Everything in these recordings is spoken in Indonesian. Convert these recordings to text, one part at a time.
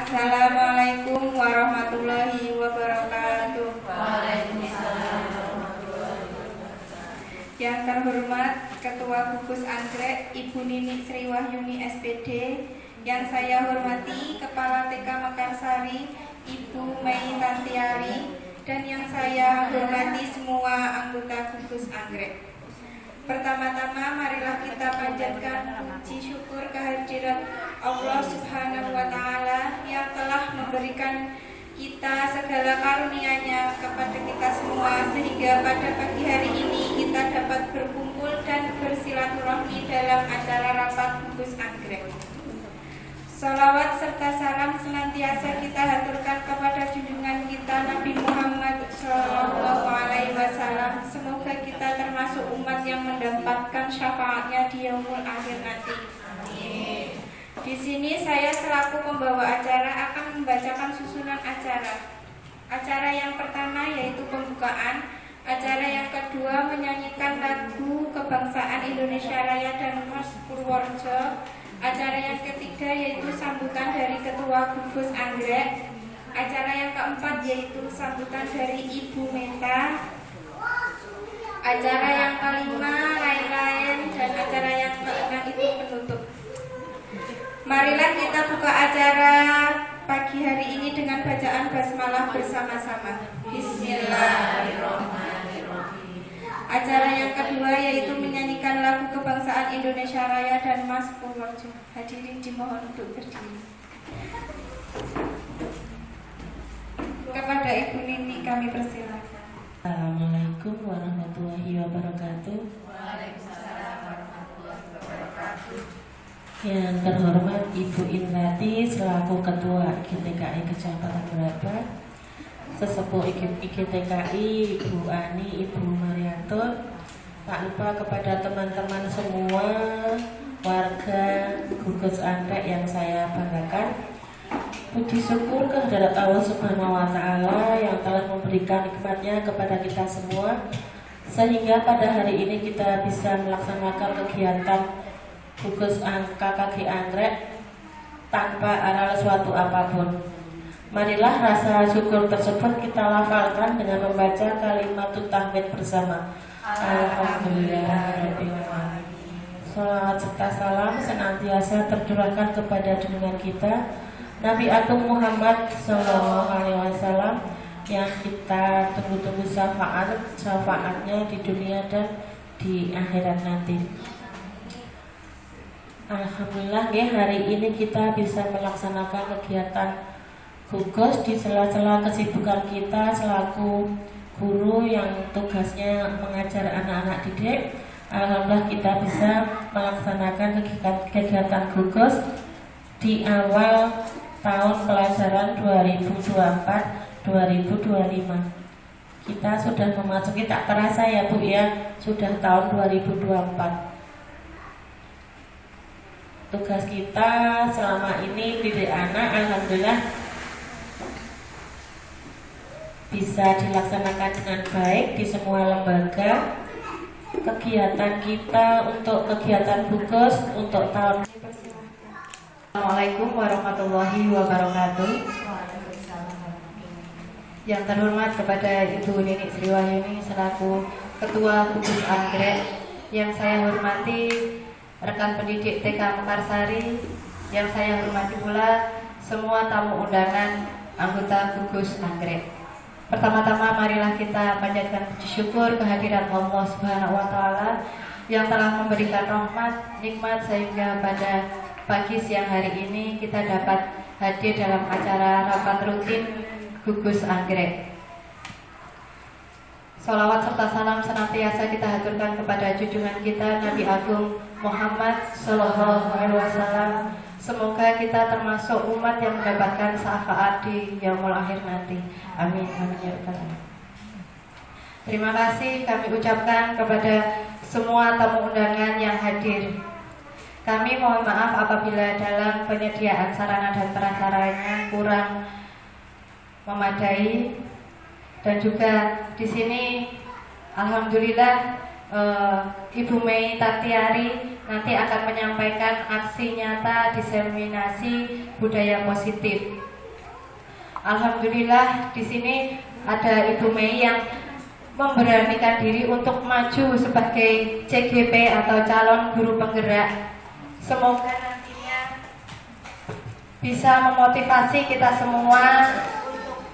Assalamualaikum warahmatullahi wabarakatuh. Waalaikumsalam warahmatullahi wabarakatuh. Yang terhormat Ketua Gugus Anggrek Ibu Nini Sri Wahyuni SPD, yang saya hormati Kepala TK Mekarsari Ibu Mei Tantiari, dan yang saya hormati semua anggota Gugus Anggrek. Pertama-tama marilah kita panjatkan puji syukur kehadirat Allah Subhanahu wa Ta'ala yang telah memberikan kita segala karunia-Nya kepada kita semua, sehingga pada pagi hari ini kita dapat berkumpul dan bersilaturahmi dalam acara rapat Gugus Anggrek. Salawat serta salam senantiasa kita haturkan kepada junjungan kita Nabi Muhammad SAW. Semoga kita termasuk umat yang mendapatkan syafaatnya di yaumul akhir nanti. Amin. Di sini saya selaku pembawa acara akan membacakan susunan acara. Acara yang pertama yaitu pembukaan. Acara yang kedua menyanyikan lagu kebangsaan Indonesia Raya dan Mas Purworejo. Acara yang ketiga yaitu sambutan dari Ketua Gugus Anggrek. Acara yang keempat yaitu sambutan dari Ibu Meta. Acara yang kelima lain-lain, dan acara yang keenam itu penutup. Marilah kita buka acara pagi hari ini dengan bacaan basmalah bersama-sama. Bismillahirrahmanirrahim. Acara yang kedua yaitu menyanyikan lagu kebangsaan Indonesia Raya dan Mas Purworejo. Hadirin dimohon untuk berdiri. Kepada Ibu Nini kami persilakan. Assalamualaikum warahmatullahi wabarakatuh. Waalaikumsalam warahmatullahi wabarakatuh. Yang terhormat Ibu Indrati selaku Ketua IGTKI Kecamatan Brabat, Sesepuh IGTKI Ibu Ani, Ibu Marianto, tak lupa kepada teman-teman semua warga Gugus Anggrek yang saya banggakan. Puji syukur kehadirat Allah Subhanahu wa Ta'ala yang telah memberikan nikmatnya kepada kita semua, sehingga pada hari ini kita bisa melaksanakan kegiatan Gugus KKG Anggrek tanpa aral suatu apapun. Marilah rasa syukur tersebut kita lafalkan dengan membaca kalimat tahmid bersama. Alhamdulillahirabbil alamin. Salawat serta salam senantiasa tercurahkan kepada junjungan kita Nabi Agung Muhammad SAW, yang kita tunggu-tunggu syafaatnya di dunia dan di akhirat nanti. Alhamdulillah ya, hari ini kita bisa melaksanakan kegiatan gugus di sela-sela kesibukan kita selaku guru yang tugasnya mengajar anak-anak didik. Alhamdulillah kita bisa melaksanakan kegiatan gugus di awal tahun pelajaran 2024-2025. Kita sudah memasuki, tak terasa ya Bu ya, sudah tahun 2024. Tugas kita selama ini didik anak alhamdulillah bisa dilaksanakan dengan baik di semua lembaga. Kegiatan kita untuk kegiatan gugus untuk tahun. Assalamualaikum warahmatullahi wabarakatuh. Yang terhormat kepada Ibu Nini Sri Wahyuni selaku Ketua Gugus Anggrek, yang saya hormati rekan pendidik TK Mekarsari, yang saya hormati pula semua tamu undangan anggota Gugus Anggrek. Pertama-tama marilah kita panjatkan puji syukur kehadirat Allah Subhanahu wa Ta'ala yang telah memberikan rahmat, nikmat sehingga pada pagi siang hari ini kita dapat hadir dalam acara rapat rutin Gugus Anggrek. Salawat serta salam senantiasa kita haturkan kepada junjungan kita Nabi Agung Muhammad SAW. Semoga kita termasuk umat yang mendapatkan syafaat di yaumul akhir nanti. Amin. Amin ya rabbal alamin. Terima kasih kami ucapkan kepada semua tamu undangan yang hadir. Kami mohon maaf apabila dalam penyediaan sarana dan prasarana kurang memadai, dan juga di sini alhamdulillah Ibu Mei Tantiari nanti akan menyampaikan aksi nyata diseminasi budaya positif Alhamdulillah di sini ada Ibu Mei yang memberanikan diri untuk maju sebagai CGP atau calon guru penggerak. Semoga nantinya bisa memotivasi kita semua untuk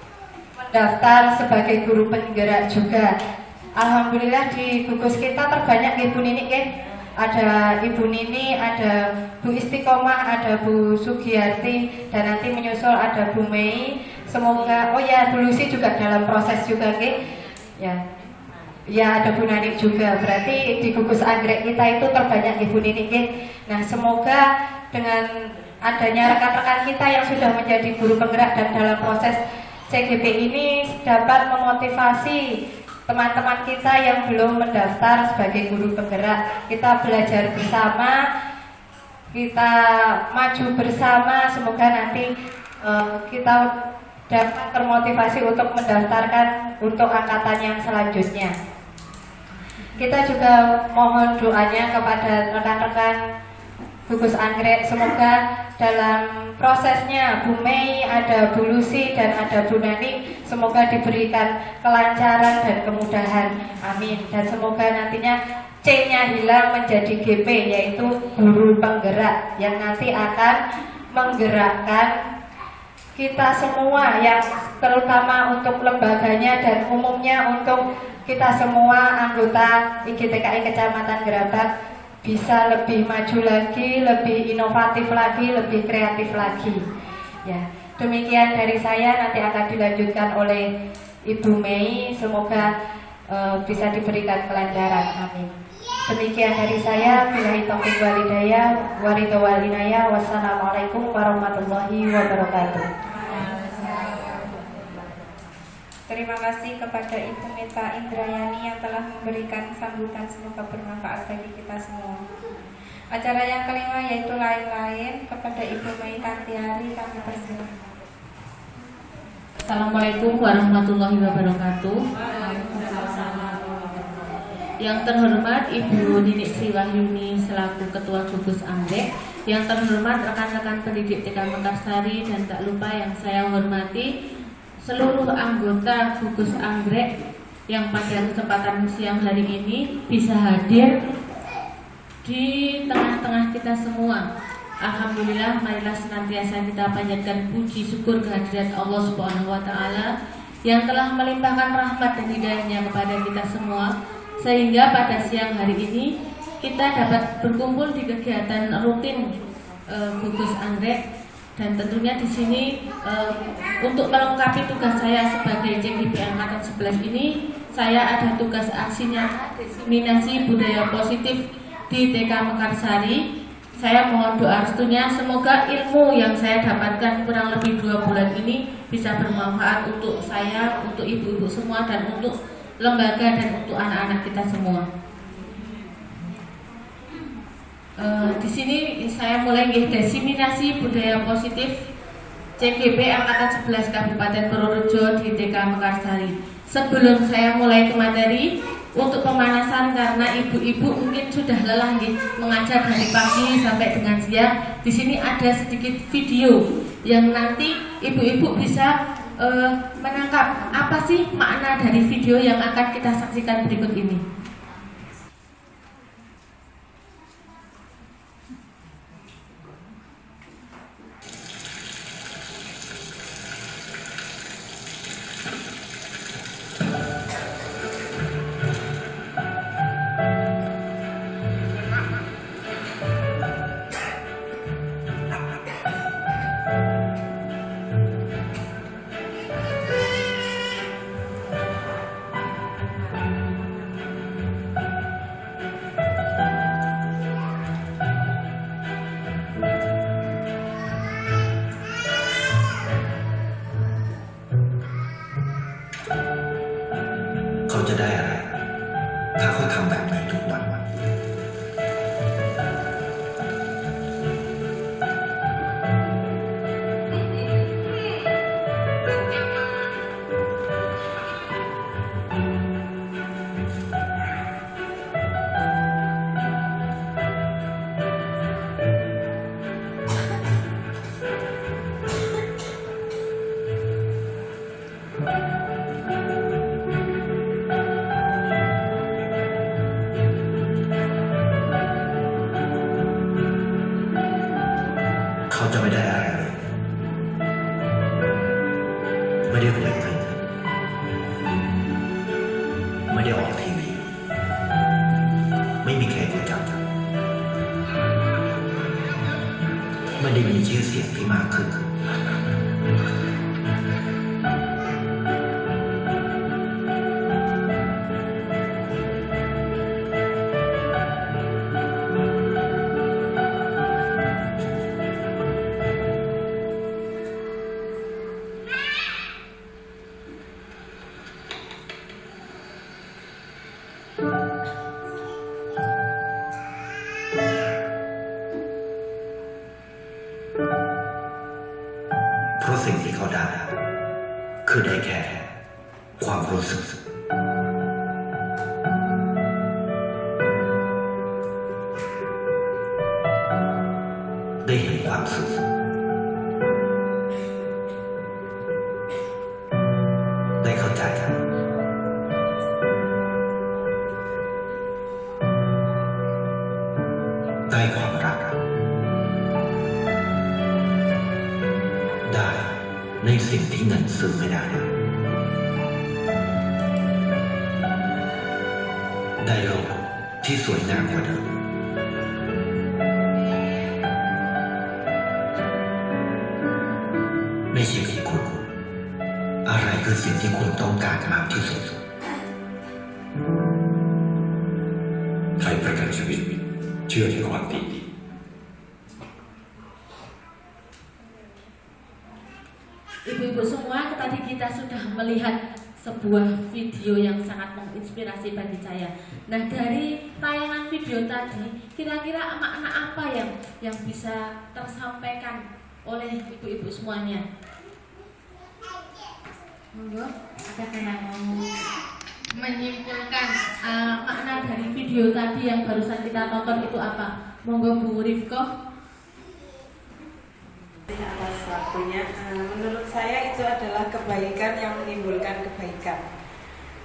mendaftar sebagai guru penggerak juga. Alhamdulillah di gugus kita terbanyak Ibu Nini kan? Ada Ibu Nini, ada Bu Istiqomah, ada Bu Sugiyarti, dan nanti menyusul ada Bu Mei. Semoga, oh ya Bu Lucy juga dalam proses juga kan? Ya ada Bu Nani juga. Berarti di gugus anggrek kita itu terbanyak Ibu Nini kan? Nah semoga dengan adanya rekan-rekan kita yang sudah menjadi guru penggerak dan dalam proses CGP ini dapat memotivasi teman-teman kita yang belum mendaftar sebagai guru penggerak. Kita belajar bersama, kita maju bersama. Semoga nanti kita dapat termotivasi untuk mendaftarkan untuk angkatan yang selanjutnya. Kita juga mohon doanya kepada rekan-rekan gugus anggrek, semoga dalam prosesnya Bu Mei, ada Bu Lucy dan ada Bu Nani, semoga diberikan kelancaran dan kemudahan, amin. Dan semoga nantinya C-nya hilang menjadi GP, yaitu guru penggerak, yang nanti akan menggerakkan kita semua, yang terutama untuk lembaganya dan umumnya untuk kita semua anggota IGTKI Kecamatan Gerabak bisa lebih maju lagi, lebih inovatif lagi, lebih kreatif lagi. Ya, demikian dari saya, nanti akan dilanjutkan oleh Ibu Mei. Semoga bisa diberikan kelancaran. Amin. Demikian dari saya. Billahi taufiq wal hidayah, waridho wal inayah. Wassalamualaikum warahmatullahi wabarakatuh. Terima kasih kepada Ibu Meta Indrayani yang telah memberikan sambutan, semoga bermanfaat bagi kita semua. Acara yang kelima yaitu lain-lain, kepada Ibu Mei Tantiari kami persilakan. Assalamualaikum warahmatullahi wabarakatuh. Yang terhormat Ibu Nini Sri Wahyuni selaku Ketua Gugus Anggrek, yang terhormat rekan-rekan pendidik TK Mekarsari, dan tak lupa yang saya hormati seluruh anggota gugus anggrek yang pada kesempatan siang hari ini bisa hadir di tengah-tengah kita semua. Alhamdulillah, marilah senantiasa kita panjatkan puji syukur kehadirat Allah Subhanahu wa taala yang telah melimpahkan rahmat dan hidayahnya kepada kita semua, sehingga pada siang hari ini kita dapat berkumpul di kegiatan rutin gugus anggrek. Dan tentunya di sini untuk melengkapi tugas saya sebagai CGP Angkatan 11 ini, saya ada tugas aksinya diseminasi budaya positif di TK Mekarsari. Saya mohon doa restunya, semoga ilmu yang saya dapatkan kurang lebih 2 bulan ini bisa bermanfaat untuk saya, untuk ibu-ibu semua, dan untuk lembaga dan untuk anak-anak kita semua. Di sini saya mulai diseminasi budaya positif CGP Angkatan 11 Kabupaten Purworejo di TK Mekarsari. Sebelum saya mulai ke materi, untuk pemanasan karena ibu-ibu mungkin sudah lelah mengajar dari pagi sampai dengan siang. Di sini ada sedikit video yang nanti ibu-ibu bisa menangkap apa sih makna dari video yang akan kita saksikan berikut ini. ไม่ได้เผยแพร่ไม่ได้ออกทีวีไม่มีใครรู้จักไม่ได้มีชื่อเสียงที่มากขึ้นเพราะสิ่งที่เขาได้คือได้แค่ความรู้สึกได้เห็นความสุขได้เข้าใจกันได้ความรักได้ในสิ่งที่เงินซื้อไม่ได้ได้โลกที่สวยงามกว่าเดิมในชีวิตคุณอะไรคือสิ่งที่คุณต้องการมากที่สุดไทยประกันชีวิตเชื่อที่ความดีIbu-ibu semua, tadi kita sudah melihat sebuah video yang sangat menginspirasi bagi saya. Nah, dari tayangan video tadi, kira-kira makna apa yang bisa tersampaikan oleh ibu-ibu semuanya? Monggo, ada yang mau menyimpulkan makna dari video tadi yang barusan kita tonton itu apa? Monggo Bu Rifko. Atas waktunya, menurut saya itu adalah kebaikan yang menimbulkan kebaikan.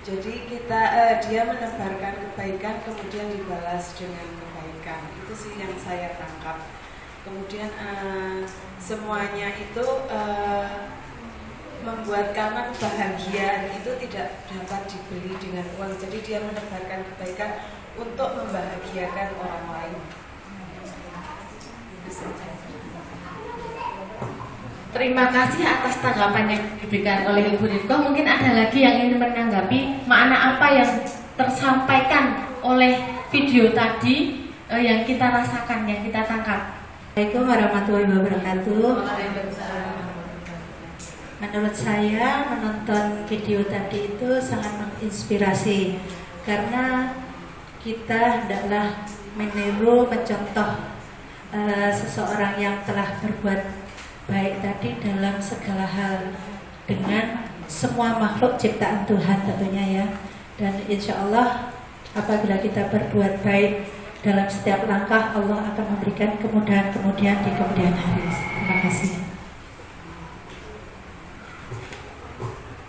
Jadi dia menebarkan kebaikan kemudian dibalas dengan kebaikan. Itu sih yang saya tangkap. Kemudian semuanya itu membuat kaman bahagia itu tidak dapat dibeli dengan uang. Jadi dia menebarkan kebaikan untuk membahagiakan orang lain. Terima kasih atas tanggapan yang diberikan oleh Ibu Rifko. Mungkin ada lagi yang ingin menanggapi makna apa yang tersampaikan oleh video tadi yang kita rasakan, yang kita tangkap. Assalamualaikum warahmatullahi wabarakatuh. Menurut saya menonton video tadi itu sangat menginspirasi karena kita hendaklah meniru, mencontoh seseorang yang telah berbuat baik tadi dalam segala hal dengan semua makhluk ciptaan Tuhan tentunya ya. Dan insya Allah apabila kita berbuat baik dalam setiap langkah, Allah akan memberikan kemudahan-kemudahan di kemudian hari. Terima kasih.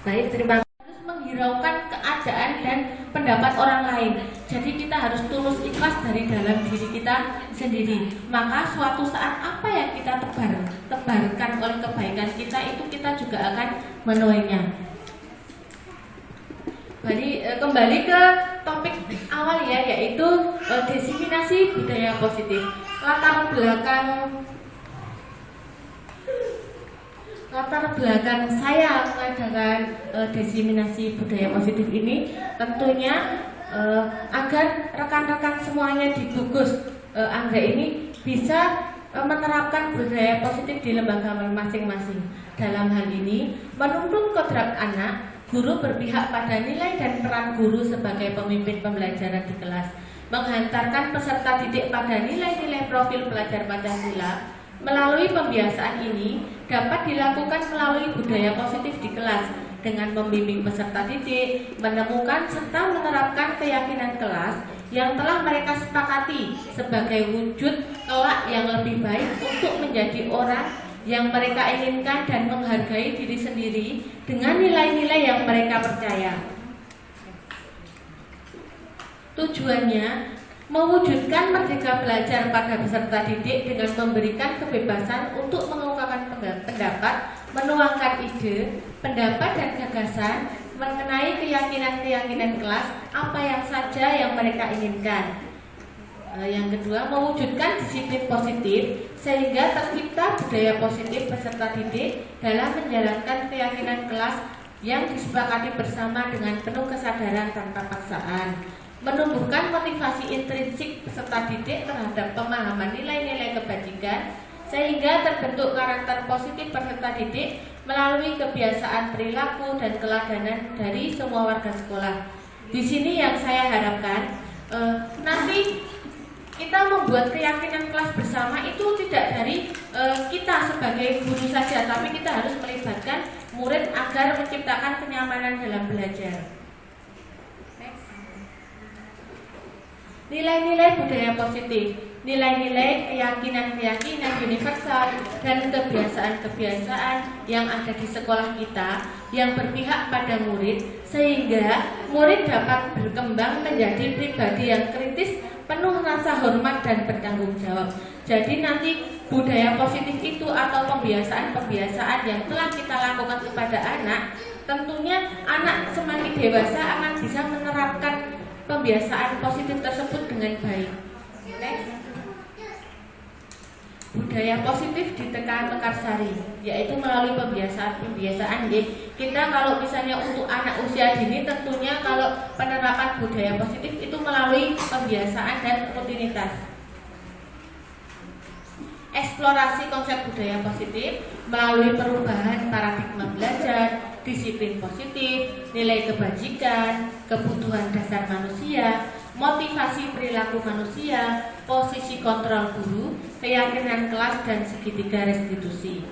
Baik, terima kasih. Harus menghiraukan keadaan dan pendapat orang lain. Jadi kita harus tulus ikhlas dari dalam diri kita sendiri. Maka suatu saat apa yang kita tebarkan oleh kebaikan kita itu kita juga akan menuainya. Jadi kembali ke topik awal ya, yaitu diseminasi budaya positif. Latar belakang saya mengadakan diseminasi budaya positif ini tentunya agar rekan-rekan semuanya di gugus Anggrek ini bisa menerapkan budaya positif di lembaga masing-masing. Dalam hal ini, menuntun kodrat anak, guru berpihak pada nilai dan peran guru sebagai pemimpin pembelajaran di kelas, menghantarkan peserta didik pada nilai-nilai profil pelajar Pancasila. Melalui pembiasaan ini dapat dilakukan melalui budaya positif di kelas dengan membimbing peserta didik, menemukan serta menerapkan keyakinan kelas yang telah mereka sepakati sebagai wujud kelak yang lebih baik untuk menjadi orang yang mereka inginkan dan menghargai diri sendiri dengan nilai-nilai yang mereka percaya. Tujuannya mewujudkan merdeka belajar pada peserta didik dengan memberikan kebebasan untuk mengungkapkan pendapat, menuangkan ide, pendapat dan gagasan mengenai keyakinan-keyakinan kelas apa yang saja yang mereka inginkan. Yang kedua, mewujudkan disiplin positif sehingga tercipta budaya positif peserta didik dalam menjalankan keyakinan kelas yang disepakati bersama dengan penuh kesadaran tanpa paksaan. Menumbuhkan motivasi intrinsik peserta didik terhadap pemahaman nilai-nilai kebajikan sehingga terbentuk karakter positif peserta didik melalui kebiasaan perilaku dan keladanan dari semua warga sekolah. Di sini yang saya harapkan nanti kita membuat keyakinan kelas bersama itu tidak dari kita sebagai guru saja, tapi kita harus melibatkan murid agar menciptakan kenyamanan dalam belajar. Nilai-nilai budaya positif, nilai-nilai keyakinan-keyakinan universal dan kebiasaan-kebiasaan yang ada di sekolah kita yang berpihak pada murid sehingga murid dapat berkembang menjadi pribadi yang kritis, penuh rasa hormat dan bertanggung jawab. Jadi nanti budaya positif itu atau pembiasaan-pembiasaan yang telah kita lakukan kepada anak, tentunya anak semakin dewasa akan bisa menerapkan pembiasaan positif tersebut dengan baik. Next. Budaya positif di TK Mekarsari, yaitu melalui pembiasaan. Kita kalau misalnya untuk anak usia dini, tentunya kalau penerapan budaya positif itu melalui pembiasaan dan rutinitas. Eksplorasi konsep budaya positif melalui perubahan paradigma belajar, disiplin positif, nilai kebajikan, kebutuhan dasar manusia, motivasi perilaku manusia, posisi kontrol guru, keyakinan kelas, dan segitiga restitusi.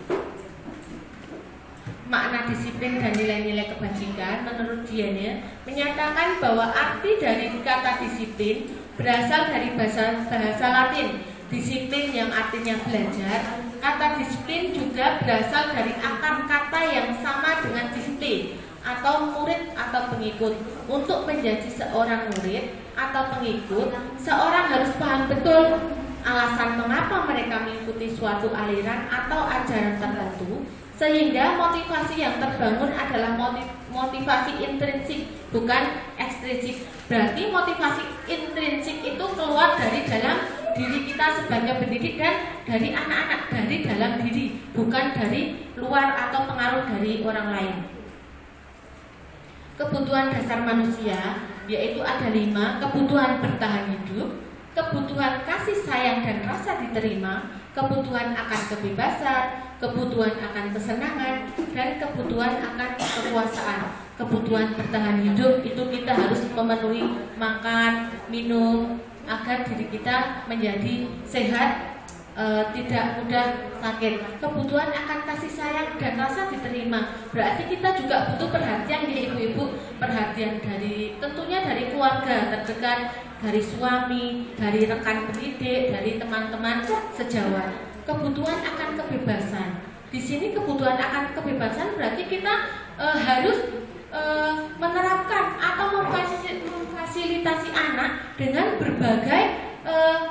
Makna disiplin dan nilai-nilai kebajikan menurut Diane menyatakan bahwa arti dari kata disiplin berasal dari bahasa Latin, disiplin yang artinya belajar. Kata disiplin juga berasal dari akar kata yang sama dengan disiplin atau murid atau pengikut. Untuk menjadi seorang murid atau pengikut, seorang harus paham betul alasan mengapa mereka mengikuti suatu aliran atau ajaran tertentu, sehingga motivasi yang terbangun adalah motivasi intrinsik, bukan ekstrinsik. Berarti motivasi intrinsik itu keluar dari dalam diri kita sebagai pendidik dan dari anak-anak, dari dalam diri, bukan dari luar atau pengaruh dari orang lain. Kebutuhan dasar manusia yaitu ada 5: kebutuhan bertahan hidup, kebutuhan kasih sayang dan rasa diterima, kebutuhan akan kebebasan, kebutuhan akan kesenangan, dan kebutuhan akan kekuasaan. Kebutuhan bertahan hidup itu kita harus memenuhi makan, minum agar diri kita menjadi sehat, tidak mudah sakit. Kebutuhan akan kasih sayang dan rasa diterima berarti kita juga butuh perhatian ya ibu-ibu, perhatian dari tentunya dari keluarga terdekat, dari suami, dari rekan pendidik, dari teman-teman sejawat. Kebutuhan akan kebebasan. Di sini kebutuhan akan kebebasan berarti kita harus menerapkan atau memfasilitasi anak dengan berbagai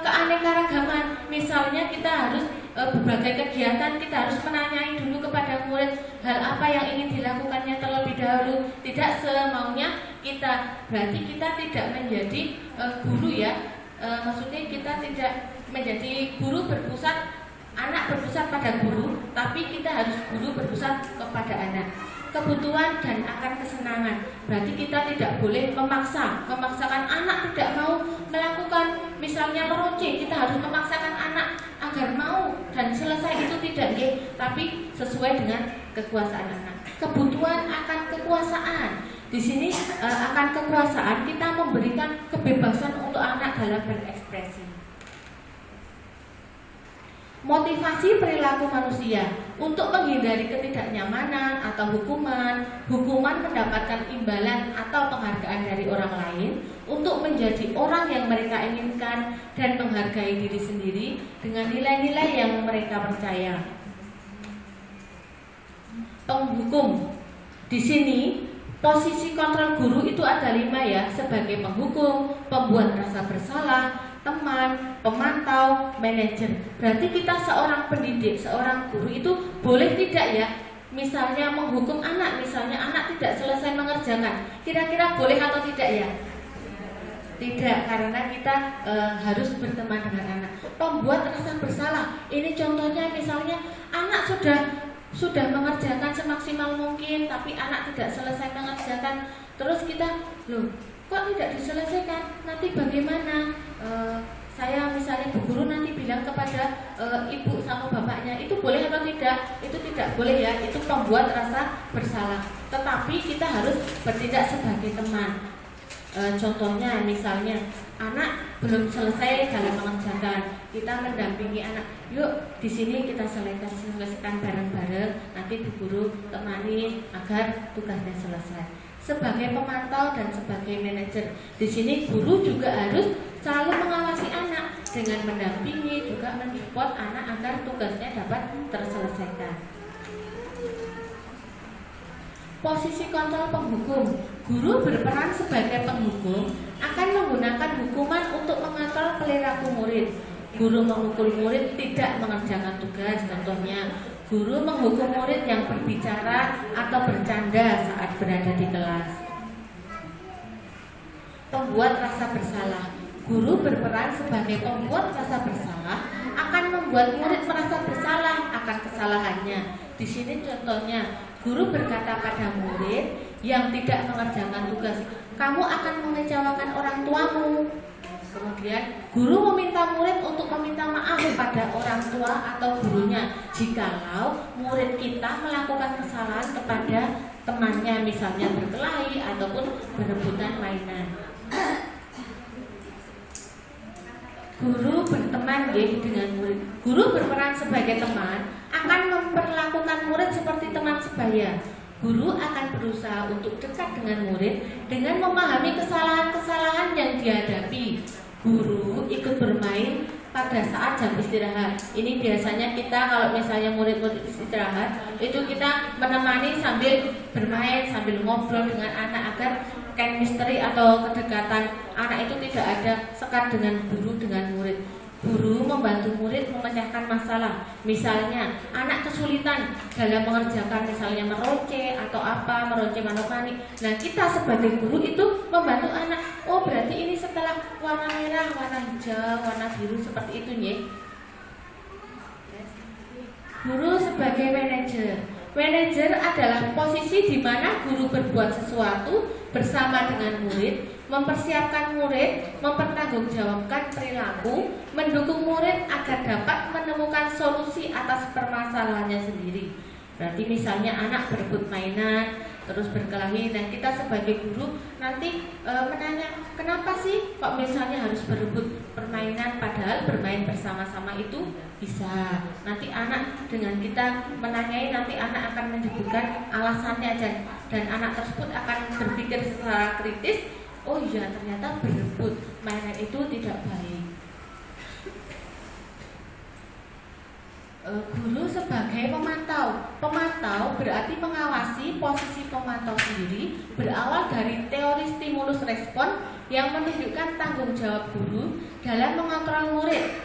keanekaragaman. Misalnya kita harus berbagai kegiatan, kita harus menanyai dulu kepada murid hal apa yang ingin dilakukannya terlebih dahulu, tidak semaunya kita. Berarti kita tidak menjadi guru ya, maksudnya kita tidak menjadi guru berpusat, anak berpusat pada guru, tapi kita harus guru berpusat kepada anak. Kebutuhan dan akan kesenangan berarti kita tidak boleh memaksakan anak tidak mau melakukan misalnya meruncing, kita harus memaksakan anak agar mau dan selesai itu tidak ya, tapi sesuai dengan kekuasaan anak. Kebutuhan akan kekuasaan, di sini akan kekuasaan kita memberikan kebebasan untuk anak dalam berekspresi. Motivasi perilaku manusia untuk menghindari ketidaknyamanan atau hukuman mendapatkan imbalan atau penghargaan dari orang lain, untuk menjadi orang yang mereka inginkan dan menghargai diri sendiri dengan nilai-nilai yang mereka percaya. Penghukum. Di sini posisi kontrol guru itu ada 5 ya, sebagai penghukum, pembuat rasa bersalah, teman, pemantau, manajer. Berarti kita seorang pendidik, seorang guru itu boleh tidak ya misalnya menghukum anak, misalnya anak tidak selesai mengerjakan, kira-kira boleh atau tidak ya? Tidak, karena kita harus berteman dengan anak. Pembuat rasa bersalah, ini contohnya misalnya anak sudah mengerjakan semaksimal mungkin, tapi anak tidak selesai mengerjakan, terus kita, loh kok tidak diselesaikan, nanti bagaimana? Saya misalnya Bu Guru nanti bilang kepada ibu sama bapaknya, itu boleh atau tidak? Itu tidak boleh ya, itu pembuat rasa bersalah. Tetapi kita harus bertindak sebagai teman. Contohnya misalnya anak belum selesai dalam mengerjakan, kita mendampingi anak, yuk di sini kita selesaikan bareng-bareng, nanti Bu Guru temani agar tugasnya selesai. Sebagai pemantau dan sebagai manajer, di sini guru juga harus selalu mengawasi anak dengan mendampingi, juga mensupport anak agar tugasnya dapat terselesaikan. Posisi kontrol penghukum, guru berperan sebagai penghukum akan menggunakan hukuman untuk mengontrol perilaku murid. Guru memukul murid tidak mengerjakan tugas, contohnya guru menghukum murid yang berbicara atau bercanda saat berada di kelas. Pembuat rasa bersalah, guru berperan sebagai pembuat rasa bersalah akan membuat murid merasa bersalah akan kesalahannya. Di sini contohnya, guru berkata pada murid yang tidak mengerjakan tugas, kamu akan mengecewakan orang tuamu. Kemudian guru meminta murid untuk meminta maaf pada orang tua atau gurunya jikalau murid kita melakukan kesalahan kepada temannya, misalnya berkelahi ataupun berebutan mainan. Guru berteman dengan murid. Guru berperan sebagai teman akan memperlakukan murid seperti teman sebaya. Guru akan berusaha untuk dekat dengan murid dengan memahami kesalahan-kesalahan yang dihadapi. Guru ikut bermain pada saat jam istirahat. Ini biasanya kita kalau misalnya murid-murid istirahat, itu kita menemani sambil bermain, sambil ngobrol dengan anak agar chemistry atau kedekatan anak itu tidak ada sekat dengan guru dengan murid. Guru membantu murid memecahkan masalah. Misalnya anak kesulitan dalam mengerjakan misalnya meronce atau apa, meronce manopani. Nah, kita sebagai guru itu membantu anak. Oh, berarti ini setelah warna merah, warna hijau, warna biru seperti itu ya. Guru sebagai manajer. Manajer adalah posisi di mana guru berbuat sesuatu bersama dengan murid, mempersiapkan murid, mempertanggungjawabkan perilaku, mendukung murid agar dapat menemukan solusi atas permasalahannya sendiri. Berarti misalnya anak berebut mainan, terus berkelahi, dan kita sebagai guru nanti menanya, kenapa sih kok misalnya harus berebut permainan, padahal bermain bersama-sama itu bisa. Nanti anak dengan kita menanyai, nanti anak akan menyebutkan alasannya dan anak tersebut akan berpikir secara kritis, oh iya ternyata berebut mainan itu tidak baik. Guru sebagai pemantau. Pemantau berarti mengawasi. Posisi pemantau sendiri berawal dari teori stimulus respon yang menunjukkan tanggung jawab guru dalam mengontrol murid.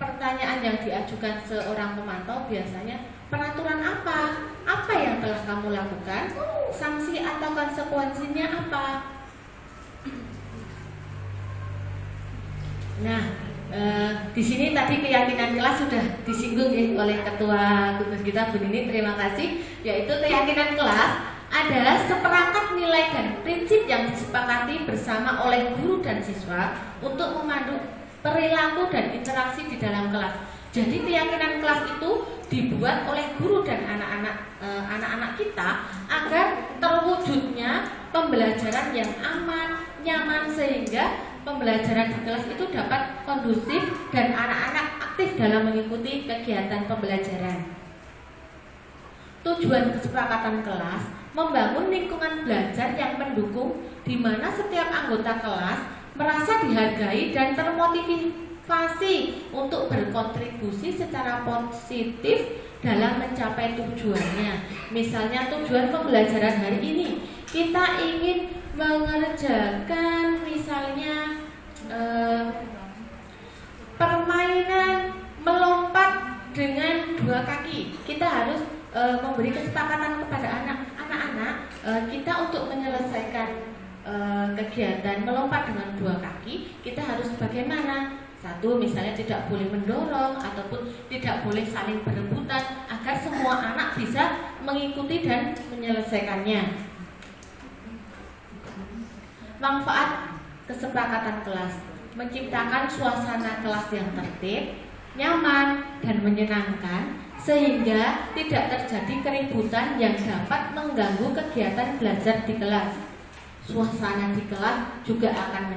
Pertanyaan yang diajukan seorang pemantau biasanya, peraturan apa? Apa yang telah kamu lakukan? Sanksi atau konsekuensinya apa? Nah, di sini tadi keyakinan kelas sudah disinggung ya oleh ketua gugus kita Bu Nini, terima kasih. Yaitu keyakinan kelas adalah seperangkat nilai dan prinsip yang disepakati bersama oleh guru dan siswa untuk memandu perilaku dan interaksi di dalam kelas. Jadi keyakinan kelas itu dibuat oleh guru dan anak-anak kita agar terwujudnya pembelajaran yang aman, nyaman, sehingga pembelajaran di kelas itu dapat kondusif dan anak-anak aktif dalam mengikuti kegiatan pembelajaran. Tujuan kesepakatan kelas membangun lingkungan belajar yang mendukung, di mana setiap anggota kelas merasa dihargai dan termotivasi untuk berkontribusi secara positif dalam mencapai tujuannya. Misalnya tujuan pembelajaran hari ini, kita ingin mengerjakan misalnya permainan melompat dengan 2 kaki. Kita harus memberi kesepakatan kepada anak-anak kita untuk menyelesaikan kegiatan melompat dengan 2 kaki, kita harus bagaimana? Satu, misalnya tidak boleh mendorong ataupun tidak boleh saling berebutan agar semua anak bisa mengikuti dan menyelesaikannya. Manfaat kesepakatan kelas: menciptakan suasana kelas yang tertib, nyaman, dan menyenangkan sehingga tidak terjadi keributan yang dapat mengganggu kegiatan belajar di kelas. Suasana di kelas juga akan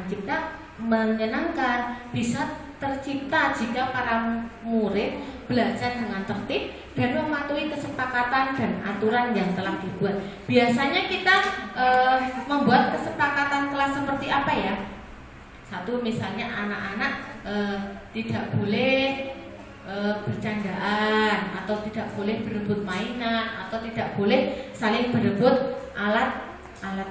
menyenangkan, bisa tercipta jika para murid belajar dengan tertib dan mematuhi kesepakatan dan aturan yang telah dibuat. Biasanya kita membuat kesepakatan kelas seperti apa ya? Satu, misalnya anak-anak tidak boleh bercandaan, atau tidak boleh berebut mainan, atau tidak boleh saling berebut alat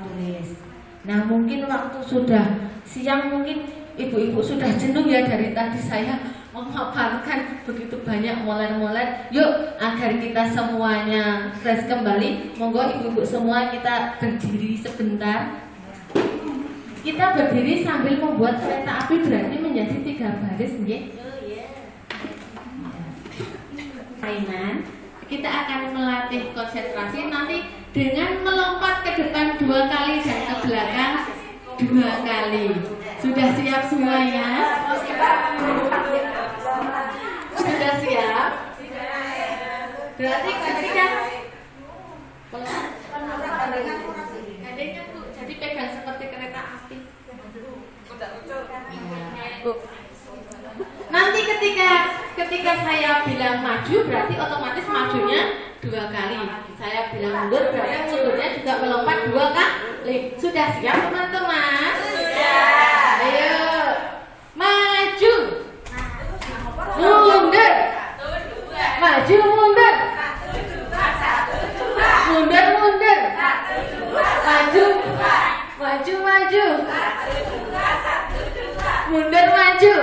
tulis. Nah, mungkin waktu sudah siang, mungkin ibu-ibu sudah jenuh ya dari tadi saya memaparkan begitu banyak molen-molen. Yuk, agar kita semuanya fresh kembali, monggo ibu-ibu semua kita berdiri sebentar. Kita berdiri sambil membuat kereta api, berarti menjadi 3 baris, nggih. Mainan, kita akan melatih konsentrasi nanti dengan melompat ke depan 2 kali dan ke belakang 2 kali. Sudah siap semuanya? Sudah siap? Berarti ketika gandengnya Bu, jadi pegang seperti kereta api. Nanti ketika saya bilang maju, berarti otomatis majunya 2 kali. Saya bilang mundur, berarti mundurnya juga melompat 2 kali. Sudah siap teman-teman? Sudah. Ayo, maju, mundur, maju, mundur, mundur, mundur, maju, maju, maju, mundur, maju.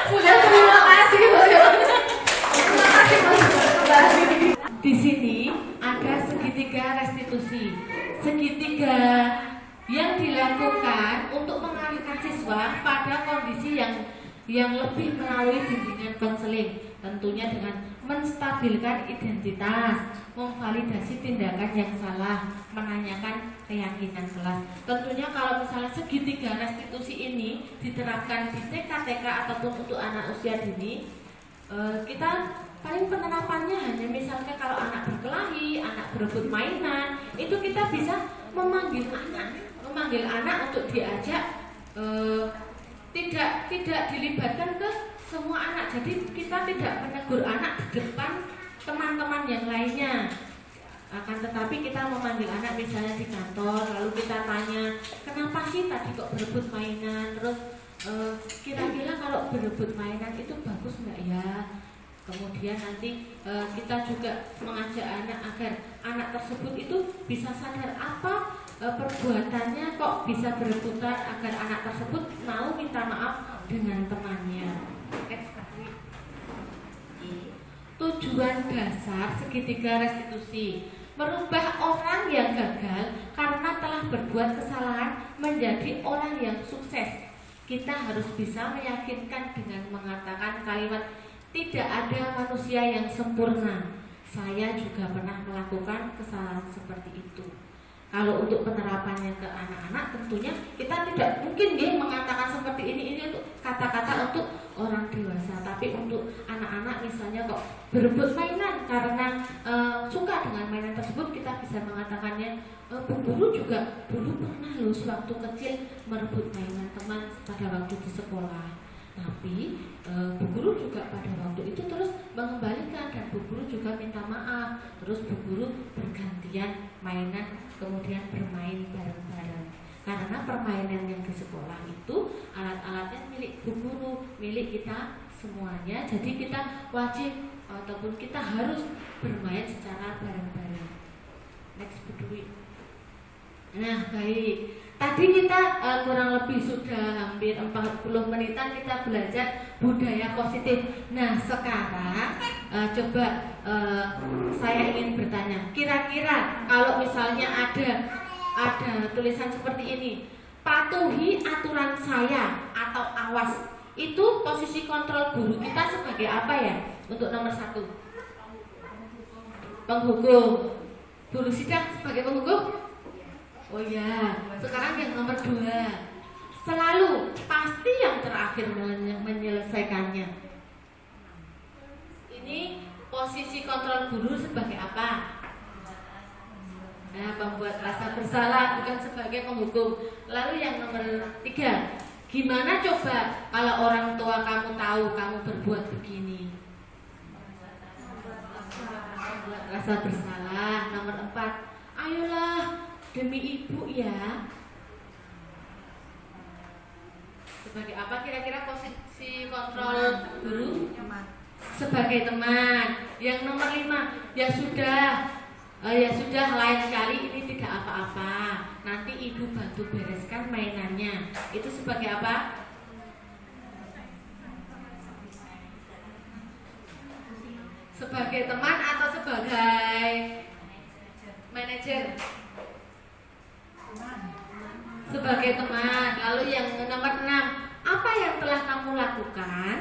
Sudah, terima kasih. Di sini ada segitiga restitusi. Segitiga yang dilakukan untuk mengarahkan siswa pada kondisi yang lebih melalui bimbingan konseling, tentunya dengan menstabilkan identitas, memvalidasi tindakan yang salah, menanyakan keyakinan kelas. Tentunya kalau misalnya segitiga restitusi ini diterapkan di TK ataupun untuk anak usia dini, kita paling penerapannya hanya misalnya kalau anak berkelahi, anak berebut mainan, itu kita bisa memanggil anak untuk diajak, tidak dilibatkan ke semua anak. Jadi kita tidak menegur anak di depan teman-teman yang lainnya. Akan tetapi kita memanggil anak misalnya di kantor, lalu kita tanya, kenapa sih tadi kok berebut mainan? Terus kira-kira kalau berebut mainan itu bagus nggak ya? Kemudian nanti kita juga mengajak anak agar anak tersebut itu bisa sadar apa perbuatannya kok bisa berebutan, agar anak tersebut mau minta maaf dengan temannya. Tujuan dasar segitiga restitusi: merubah orang yang gagal karena telah berbuat kesalahan menjadi orang yang sukses. Kita harus bisa meyakinkan dengan mengatakan kalimat, tidak ada manusia yang sempurna. Saya juga pernah melakukan kesalahan seperti itu. Kalau untuk penerapannya ke anak-anak, tentunya kita tidak mungkin mengatakan seperti ini untuk kata-kata untuk orang dewasa. Tapi untuk anak-anak misalnya kok berebut mainan karena suka dengan mainan tersebut, kita bisa mengatakannya, Bu Guru juga dulu pernah loh sewaktu kecil merebut mainan teman pada waktu di sekolah. Tapi Bu Guru juga pada waktu itu terus mengembalikan, dan Bu Guru juga minta maaf. Terus Bu Guru bergantian mainan, kemudian bermain bareng-bareng. Karena permainan yang di sekolah itu alat-alatnya milik Bu Guru, milik kita semuanya. Jadi kita wajib ataupun kita harus bermain secara bareng-bareng. Next, Bu Dwi. Nah, baik. Tadi kita kurang lebih sudah hampir 40 menitan kita belajar budaya positif. Nah, sekarang coba saya ingin bertanya, kira-kira kalau misalnya ada tulisan seperti ini, patuhi aturan saya atau awas, itu posisi kontrol guru kita sebagai apa ya? Untuk nomor 1, penghukum. Guru sidang sebagai penghukum? Oh ya, sekarang yang nomor 2, selalu pasti yang terakhir menyelesaikannya. Ini posisi kontrol guru sebagai apa? Nah, membuat rasa bersalah, bukan sebagai penghukum. Lalu yang nomor 3, gimana coba kalau orang tua kamu tahu kamu berbuat begini? Membuat rasa bersalah. Nomor 4, ayolah demi ibu ya. Sebagai apa kira-kira posisi kontrol guru? Sebagai teman. Yang nomor 5, ya sudah lain kali ini tidak apa-apa. Nanti ibu bantu bereskan mainannya. Itu sebagai apa? Sebagai teman atau sebagai manajer? Sebagai teman. Lalu yang nomor 6, apa yang telah kamu lakukan?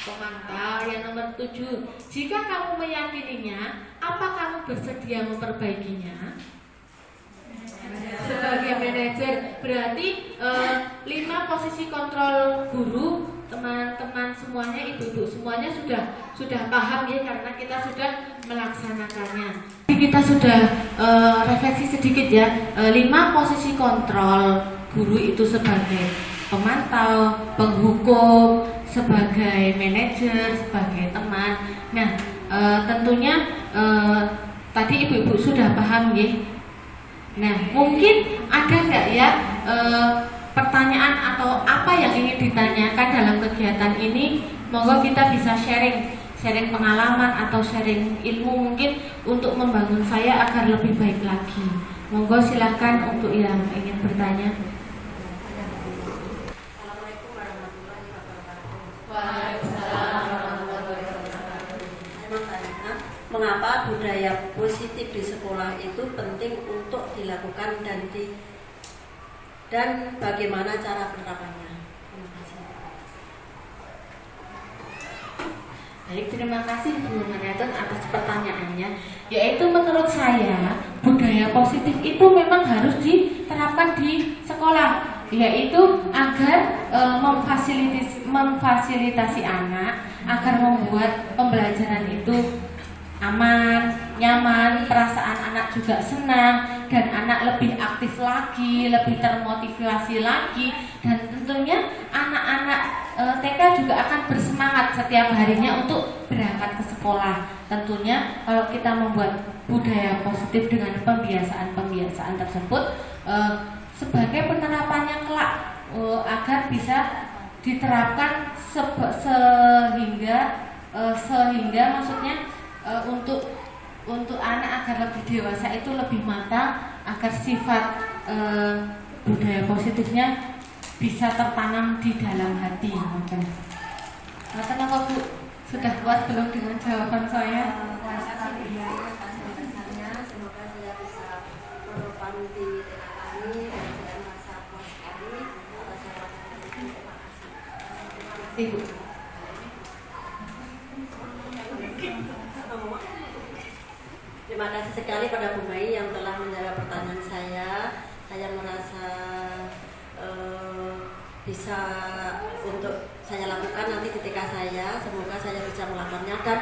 Pemantau. Yang nomor 7, jika kamu meyakininya, apa kamu bersedia memperbaikinya? Sebagai manajer. Berarti 5 posisi kontrol guru, teman-teman semuanya, ibu-ibu semuanya sudah paham ya, karena kita sudah melaksanakannya. Kita sudah refleksi sedikit ya. 5 posisi kontrol guru itu sebagai pemantau, penghukum, sebagai manajer, sebagai teman. Nah, tentunya tadi ibu-ibu sudah paham ya. Nah, mungkin ada nggak ya pertanyaan atau apa yang ingin ditanyakan dalam kegiatan ini? Monggo kita bisa sharing pengalaman atau sharing ilmu mungkin untuk membangun saya agar lebih baik lagi. Monggo silakan untuk yang ingin bertanya. Assalamualaikum warahmatullahi wabarakatuh. Waalaikumsalam warahmatullahi wabarakatuh. Saya mau tanya, mengapa budaya positif di sekolah itu penting untuk dilakukan dan bagaimana cara penerapannya? Terima kasih. Baik, terima kasih Bu Mariatun atas pertanyaannya. Yaitu menurut saya budaya positif itu memang harus diterapkan di sekolah, yaitu agar memfasilitasi anak agar membuat pembelajaran itu aman, nyaman, perasaan anak juga senang, dan anak lebih aktif lagi, lebih termotivasi lagi, dan tentunya anak-anak TK juga akan bersemangat setiap harinya untuk berangkat ke sekolah. Tentunya kalau kita membuat budaya positif dengan pembiasaan tersebut sebagai penerapan yang kelak agar bisa diterapkan sehingga maksudnya untuk anak agar lebih dewasa itu lebih matang, agar sifat budaya positifnya bisa tertanam di dalam hati. Kenapa Bu? Sudah puas belum dengan jawaban saya? Terima kasih Bu Yaya atas penjelasannya. Semoga saya bisa menerapkan di TK kami dan saya merasa puas sekali atas jawaban ini. Terima kasih. Ibu. Terima kasih sekali pada Bu Mai yang telah menjawab pertanyaan saya. Saya merasa bisa untuk saya lakukan nanti ketika saya, semoga saya bisa melakukannya dan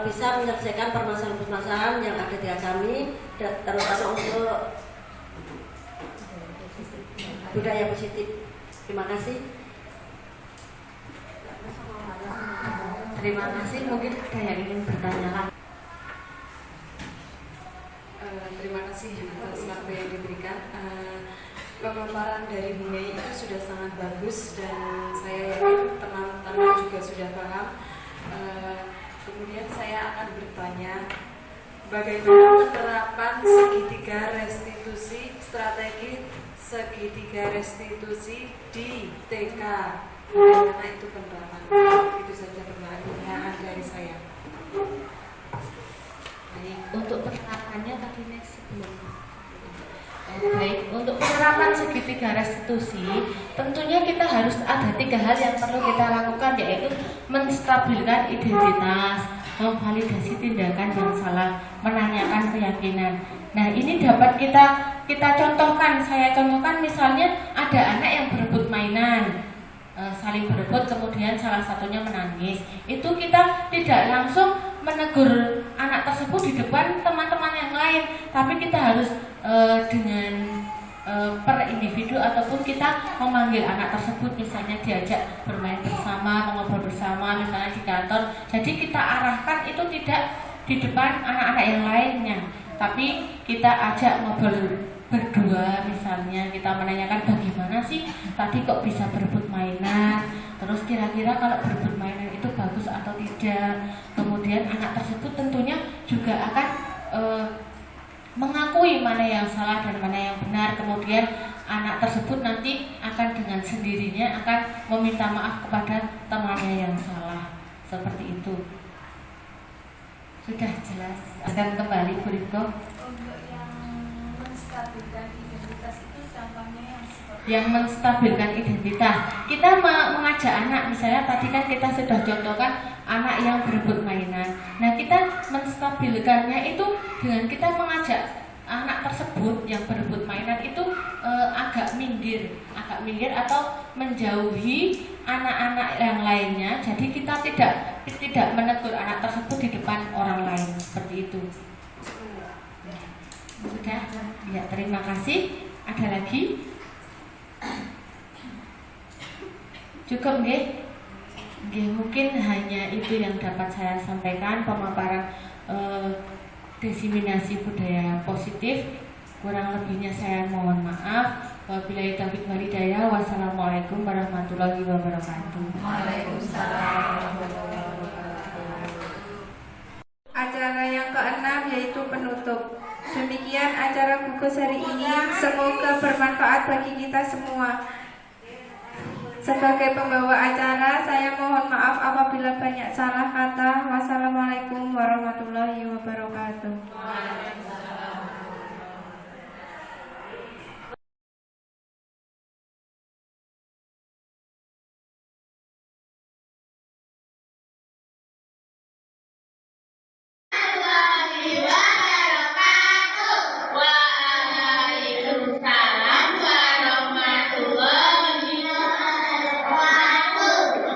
bisa menyelesaikan permasalahan-permasalahan yang ada di kami, terutama untuk budaya positif. Terima kasih. Terima kasih. Mungkin ada yang ingin bertanya lagi. Terima kasih atas waktu yang diberikan. Pemaparan dari Bu Mei itu sudah sangat bagus dan saya yakin teman-teman juga sudah paham. Kemudian saya akan bertanya, bagaimana penerapan segitiga restitusi, strategi segitiga restitusi di TK. Bagaimana itu penerapan? Itu saja pertanyaan dari saya. Untuk penerapannya tadi sebelum baik, untuk penerapan segitiga restitusi tentunya kita harus ada 3 hal yang perlu kita lakukan, yaitu menstabilkan identitas, memvalidasi tindakan yang salah, menanyakan keyakinan. Nah, ini dapat kita contohkan. Saya contohkan misalnya ada anak yang berebut mainan, saling berebut, kemudian salah satunya menangis. Itu kita tidak langsung menegur anak tersebut di depan teman-teman yang lain, tapi kita harus dengan per individu, ataupun kita memanggil anak tersebut, misalnya diajak bermain bersama, mengobrol bersama, misalnya di kantor. Jadi kita arahkan itu tidak di depan anak-anak yang lainnya, tapi kita ajak ngobrol berdua. Misalnya kita menanyakan bagaimana sih tadi kok bisa berebut mainan, terus kira-kira kalau berebut mainan itu bagus atau tidak. Kemudian anak tersebut tentunya juga akan mengakui mana yang salah dan mana yang benar. Kemudian anak tersebut nanti akan dengan sendirinya akan meminta maaf kepada temannya yang salah. Seperti itu. Sudah jelas. Akan kembali Bu Riko. Untuk yang menstabilkan identitas itu contohnya yang seperti yang menstabilkan identitas. Kita mengajak anak, misalnya tadi kan kita sudah contohkan anak yang berebut mainan. Nah, kita menstabilkannya itu dengan kita mengajak anak tersebut yang berebut mainan itu agak minggir atau menjauhi anak-anak yang lainnya. Jadi kita tidak menegur anak tersebut di depan orang lain, seperti itu. Sudah? Ya, terima kasih. Ada lagi? Cukup nggih? Nggih, mungkin hanya itu yang dapat saya sampaikan, pemaparan diseminasi budaya positif. Kurang lebihnya saya mohon maaf. Wabillahi taufiq wal hidayah. Wassalamualaikum warahmatullahi wabarakatuh. Waalaikumsalam warahmatullahi wabarakatuh. Acara yang ke-6 yaitu penutup. Demikian acara Gugus hari ini. Semoga bermanfaat bagi kita semua. Sebagai pembawa acara, saya mohon maaf apabila banyak salah kata. Wassalamualaikum warahmatullahi wabarakatuh.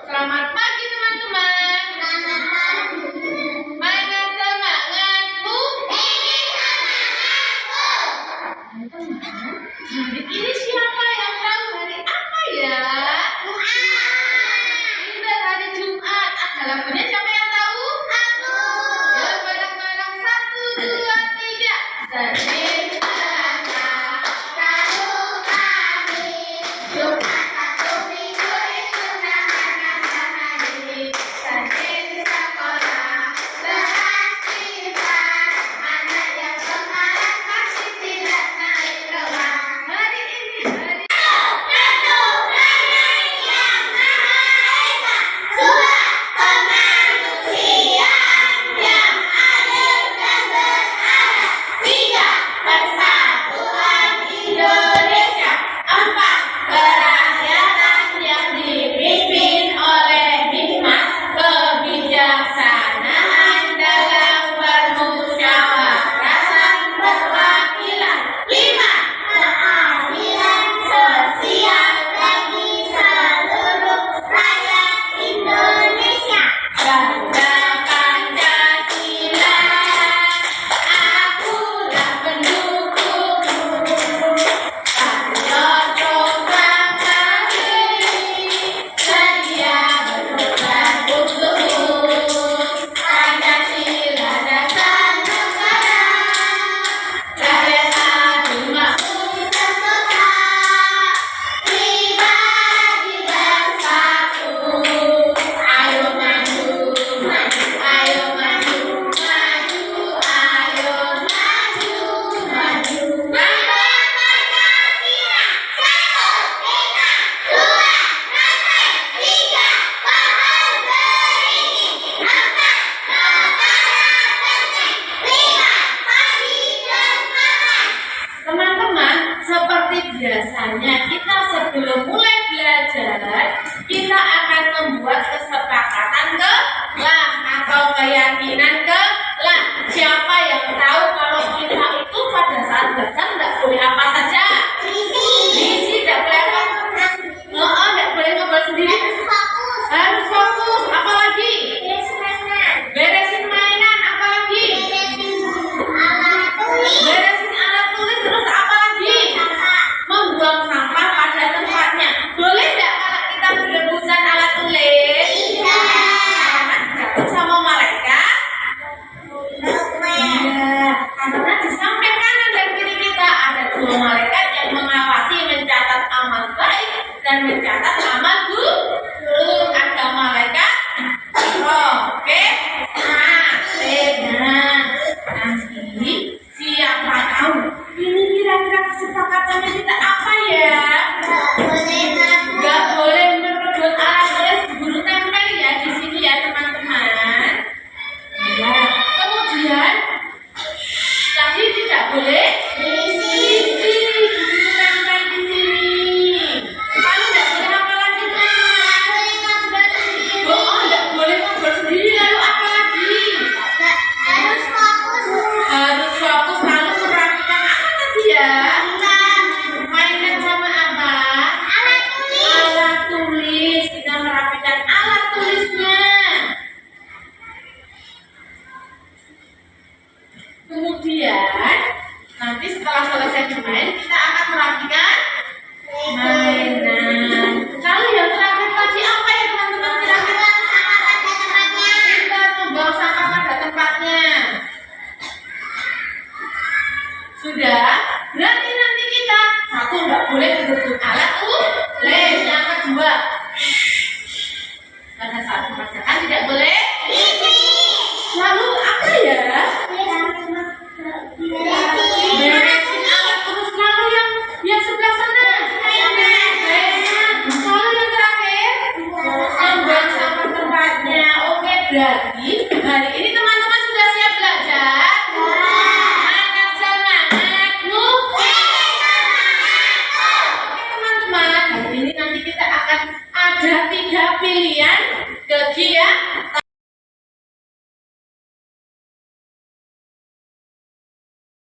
Selamat pagi teman-teman. Mana semangatmu? Ini semangatku. Hari ini siapa yang tahu hari apa ya? Benar, hari Jumat. Lagunya siapa yang tahu? Aku. Ya, bareng-bareng 1, 2, 3. Senin, Selasa, Rabu, Kamis, Jumat. biasanya kita sebelum mulai belajar, kita akan membuat kesepakatan kelas atau keyakinan kelas. Siapa yang tahu kalau kita itu pada saat belajar tidak boleh apa saja? Isi tidak boleh apa? Tidak boleh ngobrol sendiri. Harus fokus. Apalagi? Beresin mainan. Apalagi? Beresin alat tulis. Terus apalagi? Membuang sampah pada tempatnya. Boleh tidak kalau kita berebutan alat tulis? Karena sama malaikat. Iya, karena di samping kanan dan kiri kita ada 2 malaikat yang mengawasi, mencatat amal baik dan mencatat amal buruk. Ada malaikat. Oke. Nanti siapa tahu ini kira-kira kesepakatannya kita apa ya? Gak boleh merebut alat tulis, guru tempel ya di sini ya teman-teman. Ya. Kemudian tadi tidak boleh isi guru tempel di sini. Lalu tidak boleh apa lagi? Tidak boleh ngobrol sendiri. Lalu apa lagi? Harus fokus. Lalu merapikan apa tadi ya? Mainan sama apa? Alat tulis. Kita merapikan alat tulisnya. Kemudian nanti setelah selesai bermain kita akan merapikan mainan. Lalu yang terakhir tadi apa ya teman-teman? Kira-kira kita membuang sampah pada tempatnya. Sudah? Berarti nanti kita satu tidak boleh merebut alat tulis. Yang kedua, pada saat membacakan tidak boleh. Lalu apa ya? Beresin alat terus. Lalu yang sebelah sana. Lalu yang terakhir membuang sampah tempatnya. Oke, berarti hari ini teman-teman sudah siap belajar? Semangat semangatmu. Oke teman-teman, hari ini nanti kita akan ada 3 pilihan kegiatan.